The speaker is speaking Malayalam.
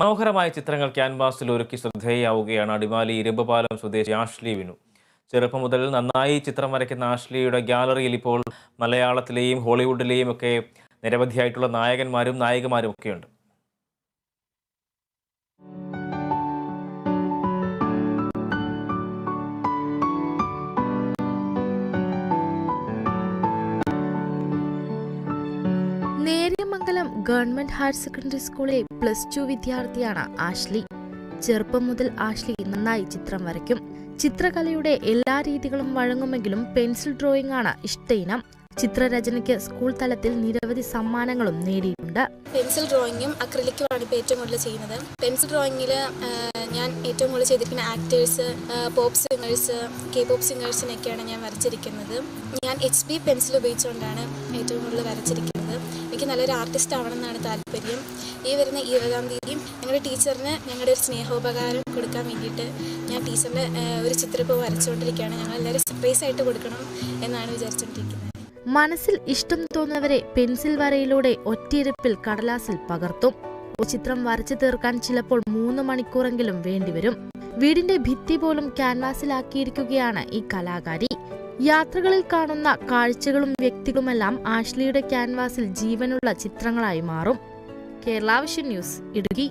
മനോഹരമായ ചിത്രങ്ങൾ ക്യാൻവാസിൽ ഒരുക്കി ശ്രദ്ധേയയാവുകയാണ് അടിമാലി ഇരുമ്പുപാലം സ്വദേശി ആഷ്ലി വിനു. ചെറുപ്പം മുതൽ നന്നായി ചിത്രം വരയ്ക്കുന്ന ആഷ്ലിയുടെ ഗ്യാലറിയിൽ ഇപ്പോൾ മലയാളത്തിലെയും ഹോളിവുഡിലെയും ഒക്കെ നിരവധിയായിട്ടുള്ള നായകന്മാരും നായികമാരും ഒക്കെയുണ്ട്. നേര്യമംഗലം ഗവൺമെന്റ് ഹയർ സെക്കൻഡറി സ്കൂളിലെ +2 വിദ്യാർത്ഥിയാണ് ആഷ്ലി. ചെറുപ്പം മുതൽ ആഷ്ലി നന്നായി ചിത്രം വരയ്ക്കും. ചിത്രകലയുടെ എല്ലാ രീതികളും വഴങ്ങുമെങ്കിലും പെൻസിൽ ഡ്രോയിങ് ആണ് ഇഷ്ട ഇനം. ചിത്രരചനയ്ക്ക് സ്കൂൾ തലത്തിൽ നിരവധി സമ്മാനങ്ങളും നേടിയിട്ടുണ്ട്. പെൻസിൽ ഡ്രോയിങ്ങും അക്രിലിക്കുമാണ് ഇപ്പോൾ ഏറ്റവും കൂടുതൽ ചെയ്യുന്നത്. പെൻസിൽ ഡ്രോയിങ്ങിൽ ഞാൻ ഏറ്റവും കൂടുതൽ ചെയ്തിരിക്കുന്ന ആക്ടേഴ്സ്, പോപ്പ് സിംഗേഴ്സ്, K-pop സിംഗേഴ്സിനൊക്കെയാണ് ഞാൻ വരച്ചിരിക്കുന്നത്. ഞാൻ HB പെൻസിൽ ഉപയോഗിച്ചുകൊണ്ടാണ് ഏറ്റവും കൂടുതൽ വരച്ചിരിക്കുന്നത്. എനിക്ക് നല്ലൊരു ആർട്ടിസ്റ്റ് ആവണമെന്നാണ് താല്പര്യം. ഈ വരുന്ന 20-ാം തീയതി ഞങ്ങളുടെ ടീച്ചറിന് ഞങ്ങളുടെ ഒരു സ്നേഹോപകാരം കൊടുക്കാൻ വേണ്ടിയിട്ട് ഞാൻ ടീച്ചറിന് ഒരു ചിത്രം ഇപ്പോൾ വരച്ചുകൊണ്ടിരിക്കുകയാണ്. ഞങ്ങളെല്ലാവരും സർപ്രൈസ് ആയിട്ട് കൊടുക്കണം എന്നാണ് വിചാരിച്ചുകൊണ്ടിരിക്കുന്നത്. മനസ്സിൽ ഇഷ്ടം തോന്നുന്നവരെ പെൻസിൽ വരയിലൂടെ ഒറ്റയിരുപ്പിൽ കടലാസിൽ പകർത്തും. ചിത്രം വരച്ചു തീർക്കാൻ ചിലപ്പോൾ 3 മണിക്കൂറെങ്കിലും വേണ്ടിവരും. വീടിന്റെ ഭിത്തി പോലും ക്യാൻവാസിലാക്കിയിരിക്കുകയാണ് ഈ കലാകാരി. യാത്രകളിൽ കാണുന്ന കാഴ്ചകളും വ്യക്തികളുമെല്ലാം ആഷ്ലിയുടെ ക്യാൻവാസിൽ ജീവനുള്ള ചിത്രങ്ങളായി മാറും. Kerala vision news, Idukki.